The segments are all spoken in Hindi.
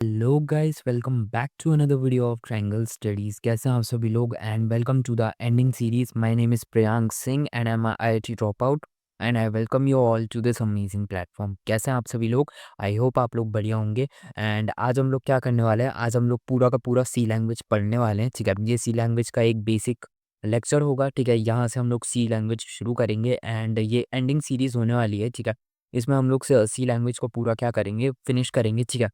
Hello guys, welcome back to another video of triangle studies. कैसे हैं आप सभी लोग and welcome to the ending series. My name is Priyank Singh and I am IIT dropout and I welcome you all to this amazing platform. कैसे हैं आप सभी लोग? आई होप आप लोग बढ़िया होंगे। एंड आज हम लोग क्या करने वाले हैं, आज हम लोग पूरा का पूरा सी लैंग्वेज पढ़ने वाले हैं। ठीक है, ये सी लैंग्वेज का एक बेसिक लेक्चर होगा। ठीक है, यहाँ से हम लोग सी लैंग्वेज शुरू करेंगे एंड ये एंडिंग सीरीज होने वाली है। ठीक है, इसमें हम लोग सी लैंग्वेज को पूरा क्या करेंगे, फिनिश करेंगे। ठीक है,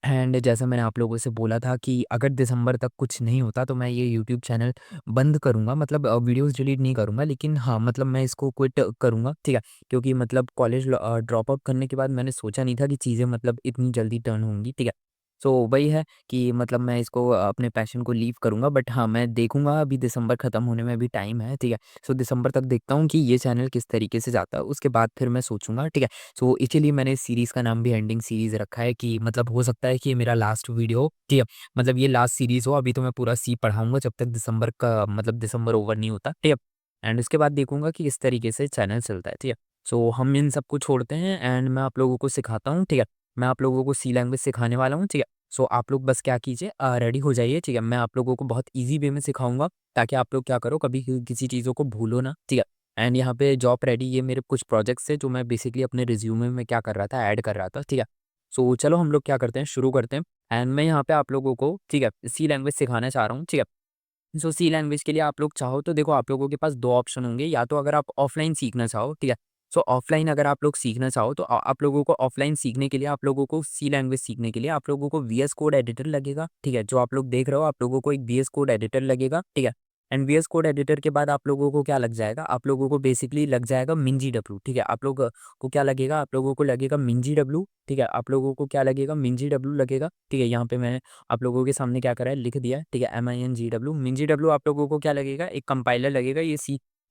एंड जैसा मैंने आप लोगों से बोला था कि अगर दिसंबर तक कुछ नहीं होता तो मैं ये यूट्यूब चैनल बंद करूँगा, मतलब वीडियोस डिलीट नहीं करूँगा, लेकिन हाँ, मतलब मैं इसको क्विट करूँगा। ठीक है, क्योंकि मतलब कॉलेज ड्रॉप आउट करने के बाद मैंने सोचा नहीं था कि चीज़ें मतलब इतनी जल्दी टर्न होंगी। ठीक है, सो वही है कि मतलब मैं इसको अपने पैशन को लीव करूँगा, बट हाँ, मैं देखूँगा, अभी दिसंबर ख़त्म होने में अभी टाइम है। ठीक है, सो दिसंबर तक देखता हूँ कि ये चैनल किस तरीके से जाता है, उसके बाद फिर मैं सोचूंगा। ठीक है, सो इसीलिए मैंने इस सीरीज़ का नाम भी एंडिंग सीरीज़ रखा है कि मतलब हो सकता है कि ये मेरा लास्ट वीडियो हो। ठीक है, मतलब ये लास्ट सीरीज़ हो। अभी तो मैं पूरा सी पढ़ाऊँगा जब तक दिसंबर का मतलब दिसंबर ओवर नहीं होता। ठीक है, एंड उसके बाद देखूँगा कि किस तरीके से चैनल चलता है। ठीक है, सो हम इन सबको छोड़ते हैं एंड मैं आप लोगों को सिखाता हूँ। ठीक है, मैं आप लोगों को सी लैंग्वेज सिखाने वाला हूँ। ठीक है, सो आप लोग बस क्या कीजिए, रेडी हो जाइए। ठीक है, मैं आप लोगों को बहुत ईज़ी वे में सिखाऊँगा ताकि आप लोग क्या करो, कभी किसी चीज़ों को भूलो ना। ठीक है, एंड यहाँ पे जॉब रेडी, ये मेरे कुछ प्रोजेक्ट्स थे जो मैं बेसिकली अपने रिज्यूमे में क्या कर रहा था, ऐड कर रहा था। ठीक है, सो चलो हम लोग क्या करते हैं, शुरू करते हैं। एंड मैं यहाँ पे आप लोगों को, ठीक है, सी लैंग्वेज सिखाना चाह रहा हूँ। ठीक है, सो सी लैंग्वेज के लिए आप लोग चाहो तो देखो, आप लोगों के पास दो ऑप्शन होंगे। या तो अगर आप ऑफलाइन सीखना चाहो, ठीक है, सो ऑफलाइन अगर आप लोग सीखना चाहो तो आप लोगों को ऑफलाइन सीखने के लिए, आप लोगों को सी लैंग्वेज सीखने के लिए आप लोगों को वीएस कोड एडिटर लगेगा। ठीक है, जो आप लोग देख रहे हो, आप लोगों को एक वीएस कोड एडिटर लगेगा। ठीक है, एंड वीएस कोड एडिटर के बाद आप लोगों को क्या लग जाएगा, आप लोगों को बेसिकली लग जाएगा मिंजी डब्ल्यू। ठीक है, आप लोग को क्या लगेगा, आप लोगों को लगेगा मिंजी डब्ल्यू। ठीक है, आप लोगों को क्या लगेगा, मिंजी डब्ल्यू लगेगा। ठीक है, यहाँ पे मैं आप लोगों के सामने क्या करा है, लिख दिया है। ठीक है, MINGW मिंजी डब्ल्यू आप लोगों को क्या लगेगा, एक कंपाइलर लगेगा, ये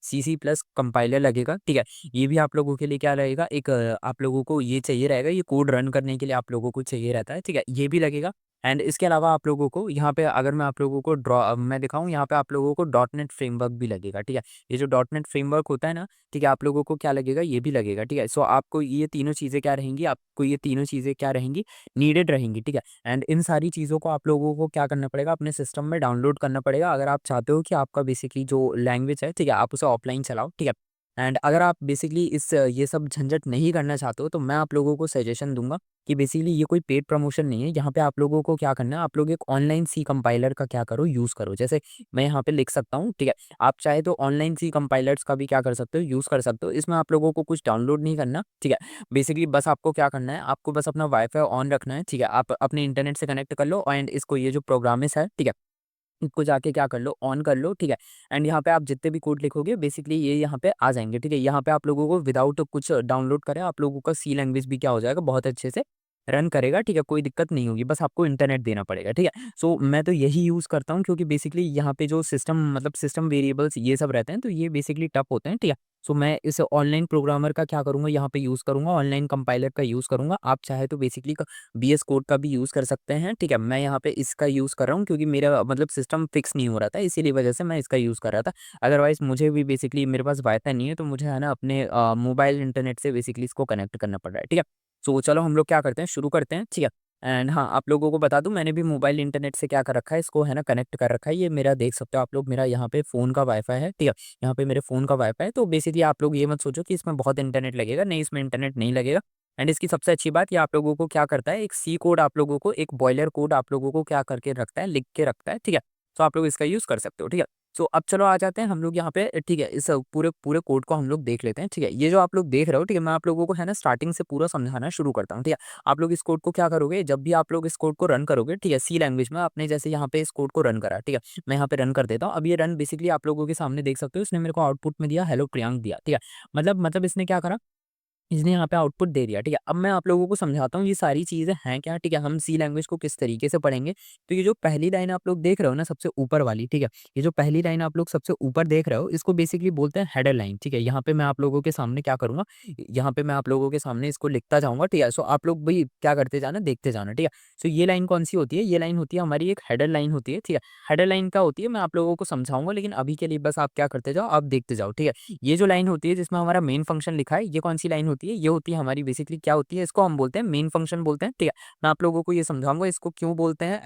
सी प्लस कंपाइलर लगेगा। ठीक है, ये भी आप लोगों के लिए क्या लगेगा, एक आप लोगों को ये चाहिए रहेगा, ये कोड रन करने के लिए आप लोगों को चाहिए रहता है। ठीक है, ये भी लगेगा। एंड इसके अलावा आप लोगों को यहाँ पे, अगर मैं आप लोगों को मैं दिखाऊँ, यहाँ पे आप लोगों को डॉट नेट फ्रेमवर्क भी लगेगा। ठीक है, ये जो डॉट नेट फ्रेमवर्क होता है ना, ठीक है, आप लोगों को क्या लगेगा, ये भी लगेगा। ठीक है, सो आपको ये तीनों चीज़ें क्या रहेंगी, आपको ये तीनों चीज़ें क्या रहेंगी, नीडेड रहेंगी। ठीक है, एंड इन सारी चीज़ों को आप लोगों को क्या करना पड़ेगा, अपने सिस्टम में डाउनलोड करना पड़ेगा अगर आप चाहते हो कि आपका बेसिकली जो लैंग्वेज है, ठीक है, आप उसे ऑफलाइन चलाओ। ठीक है, एंड अगर आप बेसिकली इस ये सब झंझट नहीं करना चाहते हो तो मैं आप लोगों को सजेशन दूंगा कि बेसिकली ये कोई पेड प्रमोशन नहीं है। यहाँ पे आप लोगों को क्या करना है, आप लोग एक ऑनलाइन सी कंपाइलर का क्या करो, यूज़ करो। जैसे मैं यहाँ पे लिख सकता हूँ। ठीक है, आप चाहे तो ऑनलाइन सी कंपाइलर्स का भी क्या कर सकते हो, यूज़ कर सकते हो। इसमें आप लोगों को कुछ डाउनलोड नहीं करना। ठीक है, बेसिकली बस आपको क्या करना है, आपको बस अपना वाईफाई ऑन रखना है। ठीक है, आप अपने इंटरनेट से कनेक्ट कर लो एंड इसको, ये जो प्रोग्रामिस है, ठीक है, इसको जाके क्या कर लो, ऑन कर लो। ठीक है, एंड यहाँ पे आप जितने भी कोड लिखोगे बेसिकली ये यहाँ पे आ जाएंगे। ठीक है, यहाँ पे आप लोगों को विदाउट कुछ डाउनलोड करे आप लोगों का सी लैंग्वेज भी क्या हो जाएगा, बहुत अच्छे से रन करेगा। ठीक है, कोई दिक्कत नहीं होगी, बस आपको इंटरनेट देना पड़ेगा। ठीक है, सो मैं तो यही यूज़ करता हूँ क्योंकि बेसिकली यहाँ पे जो सिस्टम मतलब सिस्टम वेरिएबल्स ये सब रहते हैं तो ये बेसिकली टफ होते हैं। ठीक है, सो मैं इस ऑनलाइन प्रोग्रामर का क्या करूँगा, यहाँ पे यूज़ करूँगा, ऑनलाइन कंपाइलर का यूज़ करूँगा। आप चाहे तो बेसिकली बीएस कोड का भी यूज़ कर सकते हैं। ठीक है, मैं यहाँ पे इसका यूज़ कर रहा हूँ क्योंकि मेरा मतलब सिस्टम फिक्स नहीं हो रहा था, इसीलिए वजह से मैं इसका यूज़ कर रहा था। अदरवाइज़ मुझे भी बेसिकली मेरे पास वाईफ़ाई नहीं है तो मुझे है ना अपने मोबाइल इंटरनेट से बेसिकली इसको कनेक्ट करना पड़ रहा है। ठीक है, सो चलो हम लोग क्या करते हैं, शुरू करते हैं। ठीक है, एंड हाँ, आप लोगों को बता दूँ, मैंने भी मोबाइल इंटरनेट से क्या कर रखा है, इसको है ना कनेक्ट कर रखा है। ये मेरा देख सकते हो आप लोग, मेरा यहाँ पे फ़ोन का वाईफ़ाई है। ठीक है, यहाँ पे मेरे फ़ोन का वाईफ़ाई है, तो बेसिकली आप लोग ये मत सोचो कि इसमें बहुत इंटरनेट लगेगा, नहीं, इसमें इंटरनेट नहीं लगेगा। एंड इसकी सबसे अच्छी बात, ये आप लोगों को क्या करता है, एक सी कोड आप लोगों को, एक बॉयलर कोड आप लोगों को क्या करके रखता है, लिख के रखता है। ठीक है, तो आप लोग इसका यूज़ कर सकते हो। ठीक है, सो अब चलो आ जाते हैं हम लोग यहाँ पे। ठीक है, इस पूरे पूरे कोड को हम लोग देख लेते हैं। ठीक है, ये जो आप लोग देख रहे हो, ठीक है, मैं आप लोगों को है ना स्टार्टिंग से पूरा समझाना शुरू करता हूँ। ठीक है, आप लोग इस कोड को क्या करोगे, जब भी आप लोग इस कोड को रन करोगे, ठीक है, सी लैंग्वेज में आपने जैसे यहाँ पे इस कोड को रन करा। ठीक है, मैं यहाँ पे रन कर देता हूँ। अब ये रन बेसिकली आप लोगों के सामने देख सकते हो, इसने मेरे को आउटपुट में दिया हेलो प्रियांक दिया। ठीक है, मतलब इसने क्या करा, इसने यहाँ पे आउटपुट दे दिया। ठीक है, अब मैं आप लोगों को समझाता हूँ ये सारी चीज़ें हैं क्या। ठीक है, हम सी लैंग्वेज को किस तरीके से पढ़ेंगे। तो ये जो पहली लाइन आप लोग देख रहे हो ना सबसे ऊपर वाली, ठीक है, ये जो पहली लाइन आप लोग सबसे ऊपर देख रहे हो, इसको बेसिकली बोलते हैं हेडर लाइन। ठीक है, यहाँ पे मैं आप लोगों के सामने क्या करूँगा, यहाँ पे मैं आप लोगों के सामने इसको लिखता जाऊँगा। ठीक है, सो आप लोग भाई क्या करते जाना, देखते जाना। ठीक है, सो ये लाइन कौन सी होती है, ये लाइन होती है हमारी एक हेडर लाइन होती है। ठीक है, हेडर लाइन क्या होती है मैं आप लोगों को समझाऊंगा, लेकिन अभी के लिए बस आप क्या करते जाओ, आप देखते जाओ। ठीक है, ये जो लाइन होती है जिसमें हमारा मेन फंक्शन लिखा है, ये कौन सी लाइन होती है, होती है, ये होती है हमारी बेसिकली क्या होती है, इसको हम बोलते हैं मेन फंक्शन बोलते हैं, ठीक है। मैं आप लोगों को ये समझाऊंगा इसको क्यों बोलते हैं,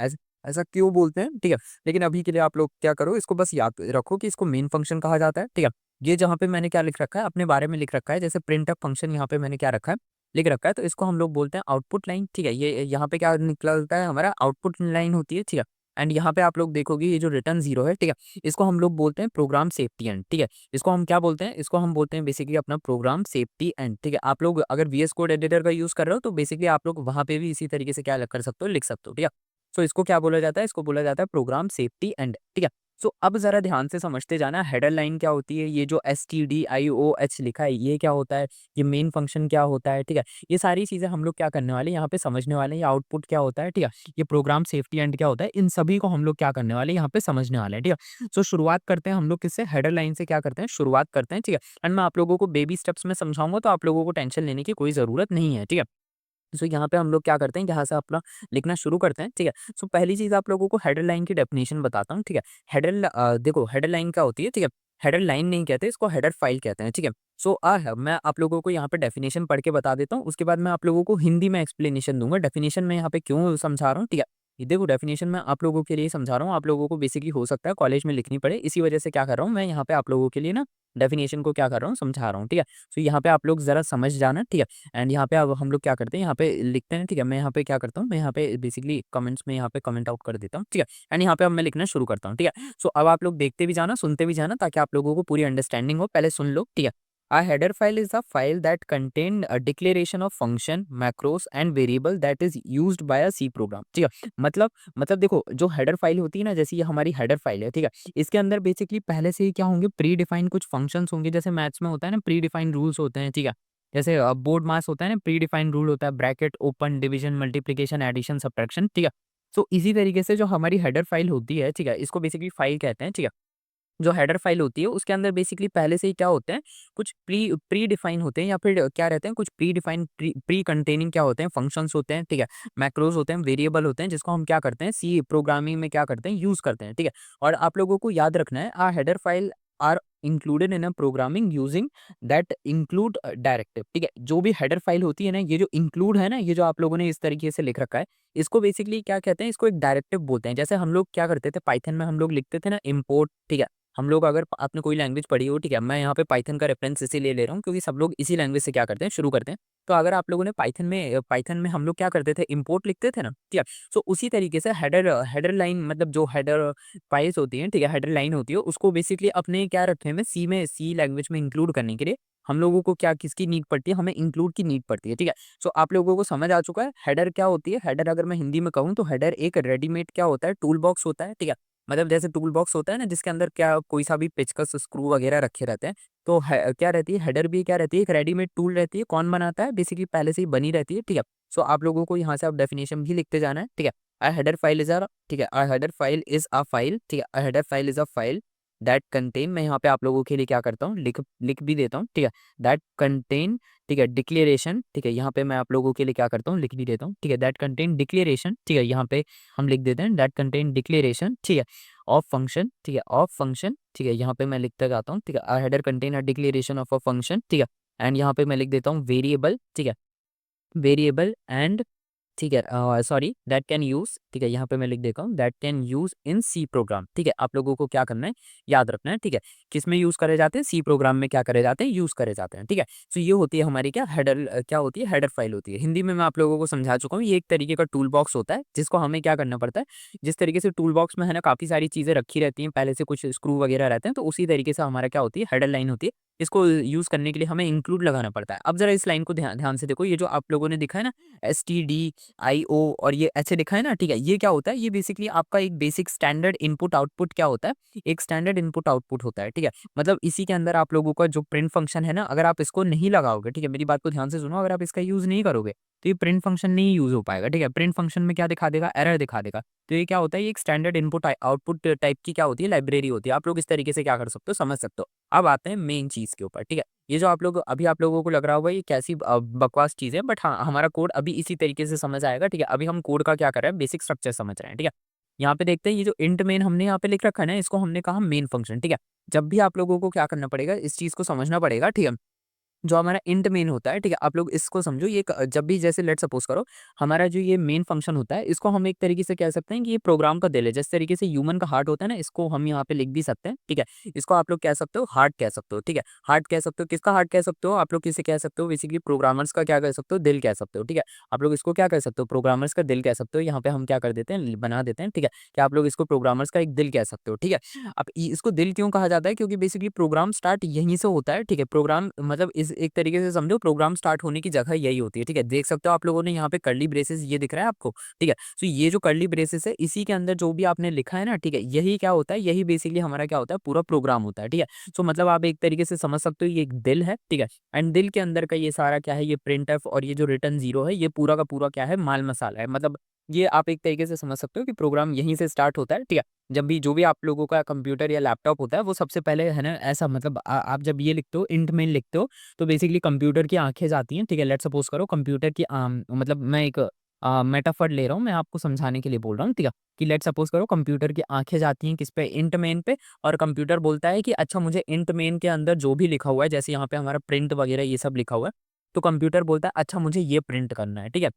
ऐसा क्यों बोलते हैं, ठीक है। लेकिन अभी के लिए आप लोग क्या करो, इसको बस याद रखो कि इसको मेन फंक्शन कहा जाता है, ठीक है। ये जहाँ पे मैंने क्या लिख रखा है, अपने बारे में लिख रखा है, जैसे प्रिंट अप फंक्शन यहाँ पे मैंने क्या रखा है, लिख रखा है, तो इसको हम लोग बोलते हैं आउटपुट लाइन, ठीक है। ये यहाँ पे क्या निकलता है, हमारा आउटपुट लाइन होती है, ठीक है। एंड यहाँ पे आप लोग देखोगे ये जो रिटर्न जीरो है, ठीक है, इसको हम लोग बोलते हैं प्रोग्राम सेफ्टी एंड, ठीक है। इसको हम क्या बोलते हैं, इसको हम बोलते हैं बेसिकली अपना प्रोग्राम सेफ्टी एंड, ठीक है। आप लोग अगर वीएस कोड एडिटर का यूज कर रहे हो तो बेसिकली आप लोग वहां पे भी इसी तरीके से क्या कर सकते हो, लिख सकते हो, ठीक है। सो इसको क्या बोला जाता है, इसको बोला जाता है प्रोग्राम सेफ्टी एंड, ठीक है। सो अब जरा ध्यान से समझते जाना, हेडर लाइन क्या होती है, ये जो STDIOH लिखा है ये क्या होता है, ये मेन फंक्शन क्या होता है, ठीक है। ये सारी चीजें हम लोग क्या करने वाले हैं यहाँ पे समझने वाले हैं, ये आउटपुट क्या होता है, ठीक है, ये प्रोग्राम सेफ्टी एंड क्या होता है, इन सभी को हम लोग क्या करने वाले हैं यहाँ पे समझने वाले हैं, ठीक है। सो शुरुआत करते हैं हम लोग किससे, हेडर लाइन से क्या करते हैं, शुरुआत करते हैं, ठीक है। एंड मैं आप लोगों को बेबी स्टेप्स में समझाऊंगा, तो आप लोगों को टेंशन लेने की कोई जरूरत नहीं है, ठीक है। सो यहाँ पे हम लोग क्या करते हैं, यहाँ से अपना लिखना शुरू करते हैं, ठीक है। सो पहली चीज़ आप लोगों को हेडर लाइन की डेफिनेशन बताता हूँ, ठीक है। देखो हेडर लाइन क्या होती है, ठीक है। हेडर लाइन नहीं कहते इसको, हेडर फाइल कहते हैं, ठीक है। सो मैं आप लोगों को यहाँ पे डेफिनेशन पढ़ के बता देता हूँ, उसके बाद मैं आप लोगों को हिंदी में एक्सप्लेनेशन दूंगा, डेफिनेशन में यहाँ पे क्यों समझा रहा हूँ, ठीक है। ये देखो डेफिनेशन मैं आप लोगों के लिए समझा रहा हूँ, आप लोगों को बेसिकली हो सकता है कॉलेज में लिखनी पड़े, इसी वजह से क्या कर रहा हूँ मैं यहाँ पे आप लोगों के लिए ना डेफिनेशन को क्या कर रहा हूँ, समझा रहा हूँ, ठीक है। सो यहाँ पे आप लोग जरा समझ जाना, ठीक है। एंड यहाँ पे अब हम लोग क्या करते हैं, यहाँ पे लिखते हैं, ठीक है। मैं यहाँ पे क्या करता हूँ, मैं यहाँ पे बेसिकली कमेंट्स में यहाँ पे कमेंट आउट कर देता हूँ, ठीक है। एंड यहाँ पे अब मैं लिखना शुरू करता हूँ, ठीक है। सो अब आप लोग देखते भी जाना, सुनते भी जाना, ताकि आप लोगों को पूरी अंडरस्टैंडिंग हो, पहले सुन लो, ठीक है। A header file is a file that contain a declaration of function, macros and variable that is used by a C program, ठीक है। मतलब देखो जो हेडर फाइल होती है ना, जैसे ये हमारी हेडर फाइल है, ठीक है। इसके अंदर बेसिकली पहले से ही क्या होंगे, प्री डिफाइंड कुछ फंक्शंस होंगे, जैसे मैथ्स में होता है ना प्री डिफाइंड रूल्स होते हैं, ठीक है। जैसे बोर्ड मास होता है ना, प्री डिफाइंड रूल होता है, bracket open, division, multiplication, addition, subtraction, ठीक है। सो इसी तरीके से जो हमारी हेडर फाइल होती है, ठीक है, इसको बेसिकली फाइल कहते हैं, ठीक है। जो हेडर फाइल होती है उसके अंदर बेसिकली पहले से ही क्या होते हैं, कुछ प्री प्री डिफाइन होते हैं, या फिर क्या रहते हैं, कुछ प्री डिफाइन प्री कंटेनिंग क्या होते हैं, फंक्शंस होते हैं, ठीक है। मैक्रोज होते हैं, वेरिएबल होते हैं, जिसको हम क्या करते हैं, सी प्रोग्रामिंग में क्या करते हैं, यूज करते हैं, ठीक है। और आप लोगों को याद रखना है, a header file are included in a programming using that include directive, ठीक है। जो भी हेडर फाइल होती है ना, ये जो इंक्लूड है ना, ये जो आप लोगों ने इस तरीके से लिख रखा है, इसको बेसिकली क्या कहते हैं, इसको एक डायरेक्टिव बोलते हैं। जैसे हम लोग क्या करते थे पाइथन में, हम लोग लिखते थे ना इम्पोर्ट, ठीक है। हम लोग अगर आपने कोई लैंग्वेज पढ़ी हो, ठीक है, मैं यहाँ पे पाइथन का रेफरेंस इसीलिए ले रहा हूँ क्योंकि सब लोग इसी लैंग्वेज से क्या करते हैं, शुरू करते हैं। तो अगर आप लोगों ने पाइथन में हम लोग क्या करते थे, इंपोर्ट लिखते थे ना, ठीक है। सो उसी तरीके से हेडर हेडर लाइन, मतलब जो हेडर फाइल्स होती हैं, ठीक है, हेडर लाइन होती है, उसको बेसिकली अपने क्या रखे हैं, सी लैंग्वेज में इंक्लूड करने के लिए हम लोगों को क्या किसकी नीड पड़ती है, हमें इंक्लूड की नीड पड़ती है, ठीक है। सो आप लोगों को समझ आ चुका है हेडर क्या होती है। हेडर अगर मैं हिंदी में कहूँ तो हेडर एक रेडीमेड क्या होता है, टूल बॉक्स होता है, ठीक है। मतलब जैसे टूल बॉक्स होता है ना, जिसके अंदर क्या कोई सा भी पेचकस स्क्रू वगैरह रखे रहते हैं, तो क्या रहती है, हेडर भी क्या रहती है, एक रेडीमेड टूल रहती है। कौन बनाता है, बेसिकली पहले से ही बनी रहती है, ठीक है। सो आप लोगों को यहाँ से आप डेफिनेशन भी लिखते जाना है, ठीक है। A header file is a, ठीक है, a header file is a file, ठीक है। A header file is a file that contain, मैं यहाँ पे आप लोगों के लिए क्या करता हूँ, लिख लिख भी देता हूँ, ठीक है। दैट कंटेन, ठीक है, डिक्लेरेशन, ठीक है, यहाँ पे मैं आप लोगों के लिए क्या करता हूँ, लिख भी देता हूँ, ठीक है। दैट कंटेन डिक्लेरेशन, ठीक है, यहाँ पे हम लिख देते हैं दैट कंटेन डिक्लेरेशन, ठीक है, ऑफ फंक्शन, ठीक है, ऑफ फंक्शन, ठीक है। यहाँ पे मैं लिखता जाता हूँ, ठीक है। A header contain a declaration of a function, ठीक है। एंड यहाँ पे मैं लिख देता हूँ वेरिएबल, ठीक है, वेरिएबल एंड, ठीक है, सॉरी, दैट कैन यूज, ठीक है, यहाँ पे मैं लिख देता हूँ that can use in C program, ठीक है। आप लोगों को क्या करना है, याद रखना है, ठीक है। किस में यूज करे जाते हैं, सी प्रोग्राम में क्या करे जाते हैं, यूज करे जाते हैं, ठीक है। तो ये होती है हमारी क्या हेडर, क्या होती है, हेडर फाइल होती है। हिंदी में मैं आप लोगों को समझा चुका हूँ, ये एक तरीके का टूल बॉक्स होता है, जिसको हमें क्या करना पड़ता है, जिस तरीके से टूल बॉक्स में है ना काफी सारी चीजें रखी रहती हैं, पहले से कुछ स्क्रू वगैरह रहते हैं, तो उसी तरीके से हमारा क्या होती है, हेडर लाइन होती है। इसको यूज करने के लिए हमें इंक्लूड लगाना पड़ता है। अब जरा इस लाइन को ध्यान ध्यान से देखो, ये जो आप लोगों ने दिखा है ना, STDIO और ये ऐसे लिखा है ना, ठीक है। ये क्या होता है, ये बेसिकली आपका एक बेसिक स्टैंडर्ड इनपुट आउटपुट क्या होता है, एक स्टैंडर्ड इनपुट आउटपुट होता है, ठीक है। मतलब इसी के अंदर आप लोगों का जो प्रिंट फंक्शन है ना, अगर आप इसको नहीं लगाओगे, ठीक है, मेरी बात को ध्यान से सुनो, अगर आप इसका यूज नहीं करोगे तो ये प्रिंट फंक्शन नहीं यूज हो पाएगा, ठीक है। प्रिंट फंक्शन में क्या दिखा देगा, एरर दिखा देगा। तो ये क्या होता है, ये एक स्टैंडर्ड इनपुट आउटपुट टाइप की क्या होती है, लाइब्रेरी होती है। आप लोग इस तरीके से क्या कर सकते हो, समझ सकते हो। अब आते हैं मेन चीज के ऊपर, ठीक है। ये जो आप लोग अभी आप लोगों को लग रहा होगा ये कैसी बकवास चीज़ है, बट हाँ, हमारा कोड अभी इसी तरीके से समझ आएगा, ठीक है। अभी हम कोड का क्या कर रहे हैं, बेसिक स्ट्रक्चर समझ रहे हैं, ठीक है। यहाँ पे देखते हैं, ये जो इंट मेन हमने यहाँ पे लिख रखा है ना, इसको हमने कहा मेन फंक्शन, ठीक है। जब भी आप लोगों को क्या करना पड़ेगा, इस चीज़ को समझना पड़ेगा, ठीक है। जो हमारा इंट मेन होता है, ठीक है, आप लोग इसको समझो, ये जब भी जैसे लेट सपोज करो हमारा जो ये मेन फंक्शन होता है, इसको हम एक तरीके से कह सकते हैं कि ये प्रोग्राम का दिल है। जिस तरीके से ह्यूमन का हार्ट होता है ना, इसको हम यहाँ पे लिख भी सकते हैं, ठीक है। इसको आप लोग कह सकते हो हार्ट कह सकते हो, ठीक है। हार्ट कह सकते हो, किसका हार्ट कह सकते हो आप लोग, किसे कह सकते हो, बेसिकली प्रोग्रामर्स का क्या कह सकते हो, दिल कह सकते हो, ठीक है। आप लोग इसको क्या कह सकते हो, प्रोग्रामर्स का दिल कह सकते हो। यहाँ पे हम क्या कर देते हैं, बना देते हैं, ठीक है, कि आप लोग इसको प्रोग्रामर्स का एक दिल कह सकते हो, ठीक है। अब इसको दिल क्यों कहा जाता है, क्योंकि बेसिकली प्रोग्राम स्टार्ट यहीं से होता है, ठीक है। प्रोग्राम मतलब इस एक तरीके से समझो, प्रोग्राम स्टार्ट होने की जगह यही होती है, ठीक है। देख सकते हो आप लोगों ने यहाँ पे कर्ली ब्रेसेस ये दिख रहा है आपको, ठीक है। तो ये जो कर्ली ब्रेसेस है, इसी के अंदर जो भी आपने लिखा है ना, ठीक है, यही क्या होता है, यही बेसिकली हमारा क्या होता है, पूरा प्रोग्राम होता है, ठीक है। सो मतलब आप एक तरीके से समझ सकते हो ये एक दिल है, ठीक है। एंड दिल के अंदर का ये सारा क्या है, ये प्रिंट एफ और ये जो रिटर्न जीरो है, ये पूरा का पूरा क्या है, माल मसाला है। मतलब ये आप एक तरीके से समझ सकते हो कि प्रोग्राम यहीं से स्टार्ट होता है, ठीक है। जब भी जो भी आप लोगों का कंप्यूटर या लैपटॉप होता है, वो सबसे पहले है ना ऐसा, मतलब आप जब ये लिखते हो, इंट मेन लिखते हो, तो बेसिकली कंप्यूटर की आंखें जाती हैं, ठीक है। लेट्स सपोज करो कंप्यूटर की मतलब मैं एक मेटाफर ले रहा हूँ, मैं आपको समझाने के लिए बोल रहा हूँ, ठीक है। कि लेट्स सपोज करो कंप्यूटर की आंखें जाती हैं किस पे, इंट मेन पे। और कंप्यूटर बोलता है कि अच्छा मुझे इंट मेन के अंदर जो भी लिखा हुआ है, जैसे यहाँ पे हमारा प्रिंट वगैरह ये सब लिखा हुआ है, तो कंप्यूटर बोलता है अच्छा मुझे ये प्रिंट करना है, ठीक है।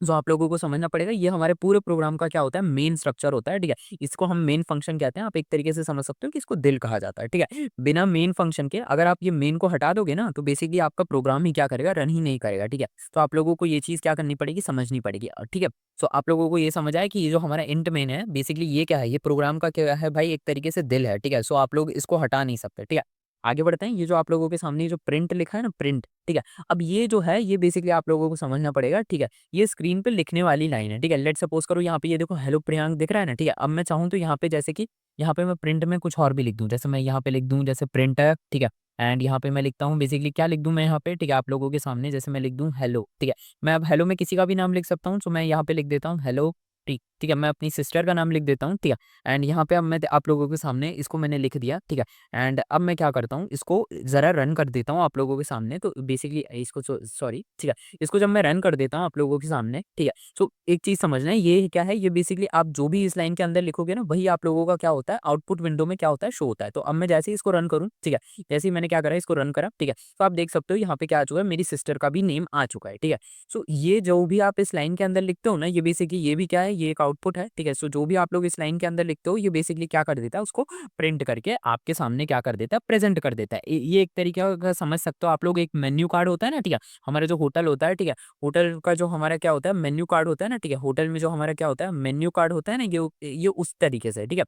जो आप लोगों को समझना पड़ेगा, ये हमारे पूरे प्रोग्राम का क्या होता है, मेन स्ट्रक्चर होता है, ठीक है। इसको हम मेन फंक्शन कहते हैं। आप एक तरीके से समझ सकते हो कि इसको दिल कहा जाता है, ठीक है। बिना मेन फंक्शन के अगर आप ये मेन को हटा दोगे ना, तो बेसिकली आपका प्रोग्राम ही क्या करेगा, रन ही नहीं करेगा, ठीक है। तो आप लोगों को ये चीज़ क्या करनी पड़ेगी, समझनी पड़ेगी, ठीक है। सो आप लोगों को ये समझ आया कि ये जो हमारा इंट मेन है, बेसिकली ये क्या है, ये प्रोग्राम का क्या है भाई, एक तरीके से दिल है, ठीक है। सो आप लोग इसको हटा नहीं सकते, ठीक है। आगे बढ़ते हैं। ये जो आप लोगों के सामने जो प्रिंट लिखा है ना, प्रिंट, ठीक है। अब ये जो है, ये बेसिकली आप लोगों को समझना पड़ेगा, ठीक है। ये स्क्रीन पे लिखने वाली लाइन है, ठीक है। लेट्स सपोज करो यहाँ पे ये देखो हेलो प्रियांक दिख रहा है ना, ठीक है। अब मैं चाहूँ तो यहाँ पे जैसे कि यहाँ पे मैं प्रिंट में कुछ और भी लिख दूँ, जैसे मैं यहाँ पे लिख दूँ जैसे प्रिंट है, ठीक है। एंड यहाँ पे मैं लिखता हूँ बेसिकली क्या लिख दूँ मैं यहाँ पे, ठीक है, आप लोगों के सामने जैसे मैं लिख दूँ हेलो, ठीक है। मैं अब हेलो में किसी का भी नाम लिख सकता हूँ, तो मैं यहाँ पे लिख देता हूँ हेलो, ठीक ठीक है। मैं अपनी सिस्टर का नाम लिख देता हूँ, ठीक है। एंड यहाँ पे अब मैं आप लोगों के सामने इसको मैंने लिख दिया, ठीक है। एंड अब मैं क्या करता हूँ, इसको ज़रा रन कर देता हूँ आप लोगों के सामने। तो बेसिकली इसको सॉरी, ठीक है, इसको जब मैं रन कर देता हूँ आप लोगों के सामने, ठीक है। सो एक चीज़ समझना है, ये क्या है, ये बेसिकली आप जो भी इस लाइन के अंदर लिखोगे ना, वही आप लोगों का क्या होता है, आउटपुट विंडो में क्या होता है, शो होता है। तो अब मैं जैसे ही इसको रन करूँ, ठीक है, जैसे ही मैंने क्या करा, इसको रन करा, ठीक है, तो आप देख सकते हो यहाँ पे क्या आ चुका है, मेरी सिस्टर का भी नेम आ चुका है, ठीक है। सो ये जो भी आप इस लाइन के अंदर लिखते हो ना, ये बेसिकली ये भी क्या है, ये एक आउटपुट है, ठीक है। सो जो भी आप लोग इस लाइन के अंदर लिखते हो, ये बेसिकली क्या कर देता है, उसको प्रिंट करके आपके सामने क्या कर देता है, प्रेजेंट कर देता है। ये एक तरीके का समझ सकते हो आप लोग, एक मेन्यू कार्ड होता है ना, ठीक है। हमारा जो होटल होता है, ठीक है, होटल का जो हमारा क्या होता है, मेन्यू कार्ड होता है ना, ठीक है। होटल में जो हमारा क्या होता है, मेन्यू कार्ड होता है ना, ये उस तरीके से, ठीक है।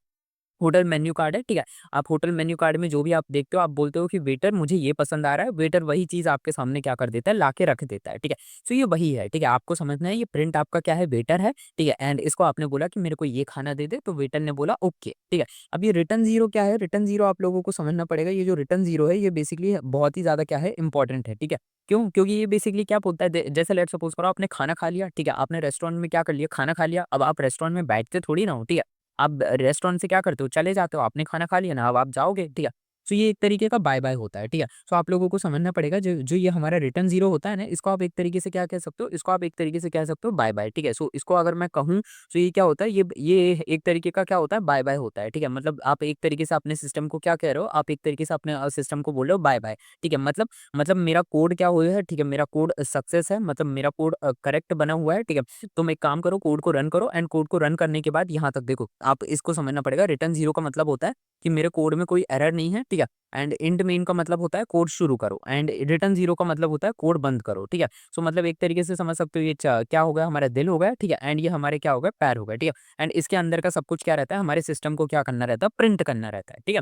होटल मेन्यू कार्ड है, ठीक है। आप होटल मेन्यू कार्ड में जो भी आप देखते हो, आप बोलते हो कि वेटर मुझे ये पसंद आ रहा है, वेटर वही चीज़ आपके सामने क्या कर देता है, लाके रख देता है, ठीक है। सो ये वही है, ठीक है। आपको समझना है, ये प्रिंट आपका क्या है, वेटर है, ठीक है। एंड इसको आपने बोला कि मेरे को ये खाना दे दे, तो वेटर ने बोला ओके, ठीक है। अब ये रिटर्न जीरो क्या है, रिटर्न जीरो आप लोगों को समझना पड़ेगा। ये जो रिटर्न जीरो है, ये बेसिकली बहुत ही ज़्यादा क्या है, इंपॉर्टेंट है, ठीक है। क्यों? क्योंकि ये बेसिकली क्या बोलता है, जैसे लेट्स सपोज करो आपने खाना खा लिया, ठीक है। आपने रेस्टोरेंट में क्या कर लिया, खाना खा लिया। अब आप रेस्टोरेंट में बैठते थोड़ी ना हो, ठीक है। आप रेस्टोरेंट से क्या करते हो, चले जाते हो, आपने खाना खा लिया ना, अब आप जाओगे, ठीक है। तो ये एक तरीके का बाय बाय होता है, ठीक है। सो आप लोगों को समझना पड़ेगा, जो जो ये हमारा रिटर्न जीरो होता है ना, इसको आप एक तरीके से क्या कह सकते हो, इसको आप एक तरीके से कह सकते हो बाय बाय, ठीक है। सो इसको अगर मैं कहूँ, तो ये क्या होता है, ये एक तरीके का क्या होता है, बाय बाय होता है, ठीक है। मतलब आप एक तरीके से अपने सिस्टम को क्या कह रहे हो, आप एक तरीके से अपने सिस्टम को बोल रहे हो बाय बाय, ठीक है। मतलब मेरा कोड क्या हुआ है, ठीक है, मेरा कोड सक्सेस है, मतलब मेरा कोड करेक्ट बना हुआ है, ठीक है। तुम एक काम करो, कोड को रन करो। एंड कोड को रन करने के बाद यहाँ तक देखो, आप इसको समझना पड़ेगा। रिटर्न जीरो का मतलब होता है कि मेरे कोड में कोई एरर नहीं है, ठीक है। एंड इंड मेन का मतलब होता है कोड शुरू करो। एंड रिटर्न जीरो का मतलब होता है कोड बंद करो, ठीक है। सो मतलब एक तरीके से समझ सकते हो, ये क्या हो गया, हमारा दिल हो गया, ठीक है। एंड ये हमारे क्या हो गया, पैर हो गया, ठीक है। एंड इसके अंदर का सब कुछ क्या रहता है, हमारे सिस्टम को क्या करना रहता है, प्रिंट करना रहता है, ठीक है।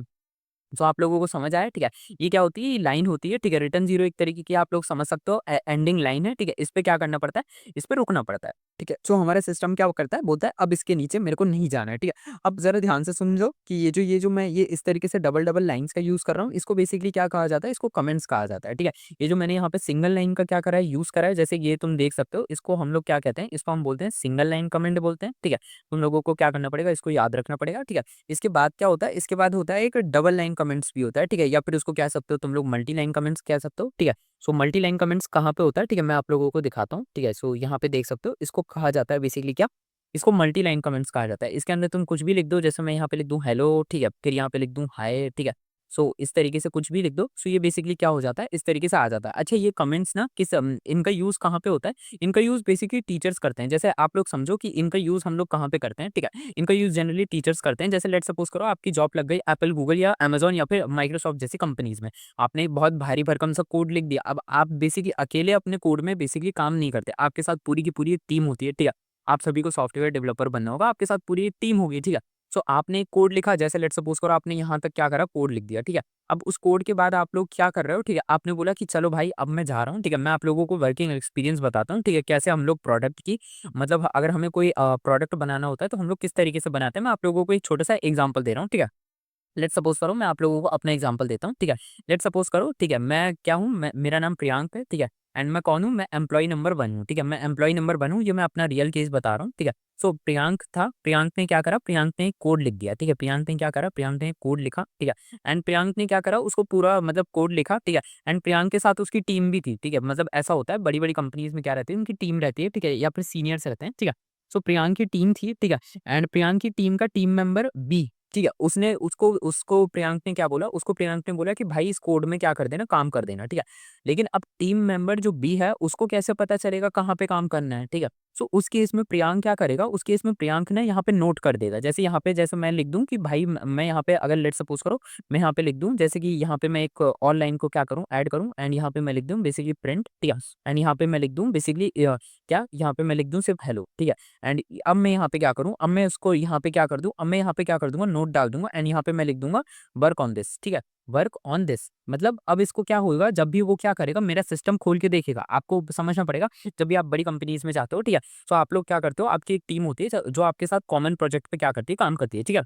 तो आप लोगों को समझ आया, ठीक है। ये क्या होती है, ये लाइन होती है, ठीक है। रिटर्न जीरो एक तरीके की आप लोग समझ सकते हो, एंडिंग लाइन है, ठीक है। इस पे क्या करना पड़ता है, इस पे रुकना पड़ता है, ठीक है। सो हमारा सिस्टम क्या करता है, बोलता है अब इसके नीचे मेरे को नहीं जाना है, ठीक है। अब जरा ध्यान से समझो कि ये जो मैं ये इस तरीके से डबल डबल लाइंस का यूज कर रहा हूँ, इसको बेसिकली क्या कहा जाता है, इसको कमेंट्स कहा जाता है, ठीक है। ये जो मैंने यहाँ पे सिंगल लाइन का क्या करा है, यूज करा है, जैसे ये तुम देख सकते हो, इसको हम लोग क्या कहते हैं, इसको हम बोलते हैं सिंगल लाइन कमेंट बोलते हैं, ठीक है। तुम लोगों को क्या करना पड़ेगा, इसको याद रखना पड़ेगा, ठीक है। इसके बाद क्या होता है, इसके बाद होता है एक डबल लाइन कमेंट्स भी होता है, ठीक है। या फिर उसको कह सकते हो तुम लोग मल्टी लाइन कमेंट्स कह सकते हो, ठीक है। सो मल्टी लाइन कमेंट्स कहाँ पे होता है, ठीक है, मैं आप लोगों को दिखाता हूँ, ठीक है। सो यहाँ पे देख सकते हो, इसको कहा जाता है बेसिकली क्या, इसको मल्टी लाइन कमेंट्स कहा जाता है। इसके अंदर तुम कुछ भी लिख दो, जैसे मैं यहाँ पे लिख दूँ हेलो, ठीक है, फिर यहाँ पे लिख दूँ हाय, ठीक है। सो इस तरीके से कुछ भी लिख दो। सो ये बेसिकली क्या हो जाता है, इस तरीके से आ जाता है। अच्छा, ये कमेंट्स ना इनका यूज़ कहाँ पे होता है? इनका यूज़ बेसिकली टीचर्स करते हैं। जैसे आप लोग समझो कि इनका यूज़ हम लोग कहाँ पे करते हैं, ठीक है? इनका यूज़ जनरली टीचर्स करते हैं। जैसे लेट्स सपोज़ करो आपकी जॉब लग गई एप्पल, गूगल या अमेज़न या फिर माइक्रोसॉफ्ट जैसी कंपनीज़ में। आपने एक बहुत भारी भरकम सा कोड लिख दिया। अब आप बेसिकली अकेले अपने कोड में बेसिकली काम नहीं करते। आपके साथ पूरी की पूरी एक टीम होती है, ठीक है? आप सभी को सॉफ्टवेयर डेवलपर बनना होगा, आपके साथ पूरी एक टीम होगी, ठीक है? सो आपने एक कोड लिखा, जैसे लेट्स सपोज़ करो आपने यहाँ तक क्या करा, कोड लिख दिया, ठीक है? अब उस कोड के बाद आप लोग क्या कर रहे हो, ठीक है? आपने बोला कि चलो भाई अब मैं जा रहा हूँ, ठीक है? मैं आप लोगों को वर्किंग एक्सपीरियंस बताता हूँ, ठीक है? कैसे हम लोग प्रोडक्ट की मतलब अगर हमें कोई प्रोडक्ट बनाना होता है तो हम लोग किस तरीके से बनाते हैं, मैं आप लोगों को एक छोटा-सा एग्ज़ाम्पल दे रहा हूँ, ठीक है? लेट्स सपोज़ करो मैं आप लोगों को अपना एग्ज़ाम्पल देता हूँ, ठीक है? लेट्स सपोज़ करो, ठीक है, मैं क्या हूँ, मैं मेरा नाम प्रियांक है, ठीक है? एंड मैं कौन हूँ, मैं एम्प्लॉयी नंबर 1 हूँ, ठीक है? मैं एम्प्लॉयी नंबर 1 हूँ, ये मैं अपना रियल केस बता रहा हूँ, ठीक है? सो प्रियांक था, प्रियांक ने क्या करा, प्रियांक ने एक कोड लिख दिया, ठीक है? प्रियांक ने क्या करा, प्रियांक ने एक कोड लिखा, ठीक है? एंड प्रियांक ने क्या करा, उसको पूरा मतलब कोड लिखा, ठीक है? एंड प्रियांक के साथ उसकी टीम भी थी, ठीक है? मतलब ऐसा होता है बड़ी-बड़ी कंपनीज़ में क्या रहती है, उनकी टीम रहती है, ठीक है? या फिर सीनियर्स रहते हैं, ठीक है? सो प्रियांक की टीम थी, ठीक है? एंड प्रियांक की टीम का टीम मेंबर बी, ठीक है, उसने उसको उसको प्रियांक ने क्या बोला, उसको प्रियांक ने बोला कि भाई इस कोड में क्या कर देना, काम कर देना, ठीक है। लेकिन अब टीम मेंबर जो बी है, उसको कैसे पता चलेगा कहाँ पे काम करना है, ठीक है। सो उस केस में प्रियांक क्या करेगा, उस केस में प्रियांक ने यहाँ पे नोट कर देगा। जैसे यहाँ पे जैसे मैं लिख दूँ कि भाई मैं यहाँ पे अगर लेट्स सपोज़ करो, मैं यहाँ पे लिख दूँ जैसे कि यहाँ पे मैं एक और लाइन को क्या करूँ, ऐड करूँ एंड यहाँ पे मैं लिख दूँ बेसिकली प्रिंट, ठीक है। एंड यहाँ पे मैं लिख दूँ बेसिकली क्या यहाँ पे मैं लिख दूँ सिर्फ हेलो, ठीक है। एंड अब मैं यहाँ पे क्या करूँ, अब मैं उसको यहाँ पे क्या कर दूँ, अब मैं यहाँ पे क्या कर दूँगा, नोट डाल दूँगा एंड यहाँ पे मैं लिख दूँगा वर्क ऑन दिस, ठीक है? वर्क ऑन दिस मतलब अब इसको क्या होगा, जब भी वो क्या करेगा, मेरा सिस्टम खोल के देखेगा। आपको समझना पड़ेगा, जब भी आप बड़ी कंपनीज़ में जाते हो, ठीक है? तो आप लोग क्या करते हो, आपकी एक टीम होती है जो आपके साथ कॉमन प्रोजेक्ट पे क्या करती है, काम करती है, ठीक है?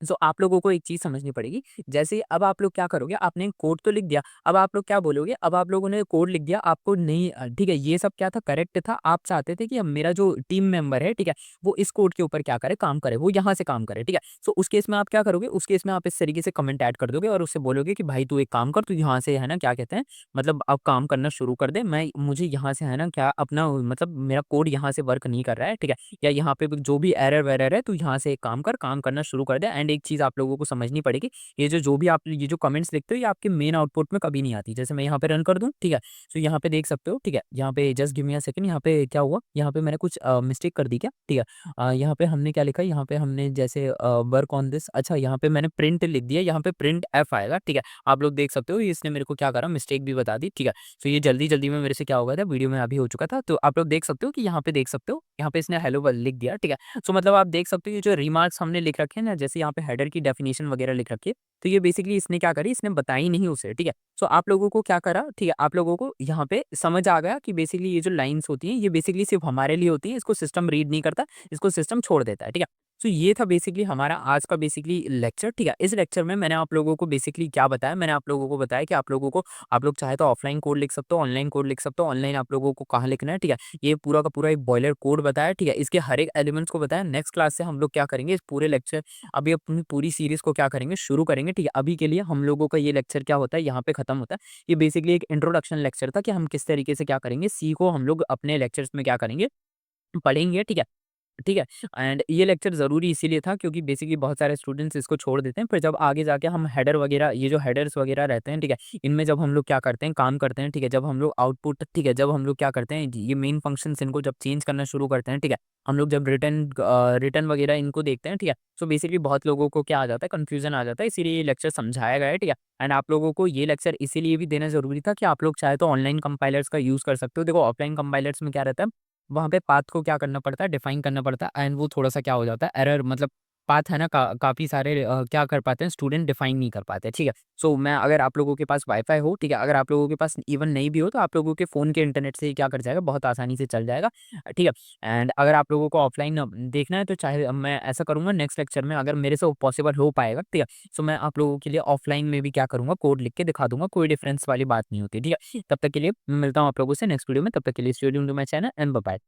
सो आप लोगों को एक चीज़ समझनी पड़ेगी, जैसे अब आप लोग क्या करोगे, आपने कोड तो लिख दिया, अब आप लोग क्या बोलोगे, अब आप लोगों ने कोड लिख दिया, आपको नहीं ठीक है, ये सब क्या था, करेक्ट था, आप चाहते थे कि अब मेरा जो टीम मेंबर है, ठीक है, वो इस कोड के ऊपर क्या करे, काम करे, वो यहाँ से काम करे, ठीक है। सो उस केस में आप क्या करोगे, उस केस में आप इस तरीके से कमेंट ऐड कर दोगे और उससे बोलोगे कि भाई तू एक काम कर, तू यहाँ से है ना क्या कहते हैं, मतलब अब काम करना शुरू कर दे, मैं मुझे यहाँ से है ना क्या अपना मतलब मेरा कोड यहाँ से वर्क नहीं कर रहा है, ठीक है, या यहाँ पे जो भी एरर-वेरर है, तू यहाँ से एक काम कर, काम करना शुरू कर दे। एंड एक चीज़ आप लोगों को समझनी पड़ेगी, ये जो भी आप ये जो कमेंट्स लिखते हो, ये आपके मेन आउटपुट में कभी नहीं आती। जैसे मैं यहाँ पे रन कर दूँ, ठीक है? सो यहाँ पे देख सकते हो, ठीक है? यहाँ पे just give me a second, यहाँ पे क्या हुआ, यहाँ पे मैंने कुछ मिस्टेक कर दी क्या? ठीक है। यहाँ पे हमने क्या लिखा, यहाँ पे हमने जैसे वर्क ऑन दिस, अच्छा यहाँ पे मैंने प्रिंट लिख दिया, यहाँ पे प्रिंट एफ आएगा, ठीक है? आप लोग देख सकते हो, ये इसने मेरे को क्या करा, मिस्टेक भी बता दी, ठीक है? सो ये जल्दी-जल्दी में मेरे से क्या हो गया था, वीडियो में अभी हो चुका था। तो आप लोग देख सकते हो कि यहाँ पे देख सकते हो, यहाँ पे इसने हेलो व लिख दिया, ठीक है? सो मतलब आप देख सकते हो ये जो रिमार्क्स हमने लिख रखे हैं ना, जैसे यहाँ पे हेडर की डेफिनिशन वगैरह लिख रखी है, तो ये बेसिकली इसने क्या करी, इसने बताई नहीं उसे, ठीक है? सो आप लोगों को क्या करा, ठीक है? आप लोगों को यहाँ पे समझ आ गया कि बेसिकली ये जो लाइन्स होती हैं, ये बेसिकली सिर्फ़ हमारे लिए होती हैं, इसको सिस्टम रीड नहीं करता, इसको सिस्टम छोड़ देता है, ठीक है? तो ये था बेसिकली हमारा आज का बेसिकली लेक्चर, ठीक है? इस लेक्चर में मैंने आप लोगों को बेसिकली क्या बताया, मैंने आप लोगों को बताया कि आप लोग चाहे तो ऑफलाइन कोड लिख सकते हो, ऑनलाइन कोड लिख सकते हो, ऑनलाइन आप लोगों को कहाँ लिखना है, ठीक है? ये पूरा का पूरा एक बॉयलर कोड बताया, ठीक है? इसके हर एक एलिमेंट्स को बताया। नेक्स्ट क्लास से हम लोग क्या करेंगे, इस पूरे लेक्चर अभी अपनी पूरी सीरीज़ को क्या करेंगे, शुरू करेंगे, ठीक है? अभी के लिए हम लोगों का ये लेक्चर क्या होता है, यहाँ पे खत्म होता है। ये बेसिकली एक इंट्रोडक्शन लेक्चर था कि हम किस तरीके से क्या करेंगे, सी को हम लोग अपने लेक्चर्स में क्या करेंगे, पढ़ेंगे, ठीक है? ठीक है? एंड ये लेक्चर ज़रूरी इसीलिए था क्योंकि बेसिकली बहुत सारे स्टूडेंट्स इसको छोड़ देते हैं, फिर जब आगे जाके हम हेडर वगैरह ये जो हेडर्स वगैरह रहते हैं, ठीक है? इनमें जब हम लोग क्या करते हैं, काम करते हैं, ठीक है? जब हम लोग आउटपुट ठीक है, जब हम लोग क्या करते हैं, ये मेन फंक्शंस इनको जब चेंज करना शुरू करते हैं, ठीक है? हम लोग जब रिटर्न वगैरह इनको देखते हैं, ठीक है? सो बेसिकली बहुत लोगों को क्या आ जाता है, कन्फ्यूज़न आ जाता है, इसीलिए ये लेक्चर समझाया गया है, ठीक है? एंड आप लोगों को ये लेक्चर इसीलिए भी देना ज़रूरी था कि आप लोग चाहे तो ऑनलाइन कंपाइलर्स का यूज़ कर सकते हो। देखो ऑफलाइन कंपाइलर्स में क्या रहता है, वहाँ पे पाथ को क्या करना पड़ता है, डिफाइन करना पड़ता है एंड वो थोड़ा-सा क्या हो जाता है एरर मतलब पाथ है ना काफ़ी सारे क्या कर पाते हैं स्टूडेंट डिफाइन नहीं कर पाते, ठीक है? सो मैं अगर आप लोगों के पास वाईफ़ाई हो, ठीक है? अगर आप लोगों के पास इवन नहीं भी हो तो आप लोगों के फ़ोन के इंटरनेट से ही क्या कर जाएगा बहुत आसानी से चल जाएगा, ठीक है? एंड अगर आप लोगों को ऑफलाइन देखना है तो चाहे मैं ऐसा करूँगा नेक्स्ट लेक्चर में अगर मेरे से वो पॉसिबल हो पाएगा, ठीक है? सो मैं आप लोगों के लिए ऑफलाइन में भी क्या करूँगा कोड लिख के दिखा दूँगा, कोई डिफरेंस वाली बात नहीं होती, ठीक है? तब तक के लिए मिलता हूँ आप लोगों से नेक्स्ट वीडियो में, तब तक के लिए stay tuned to my channel and bye bye.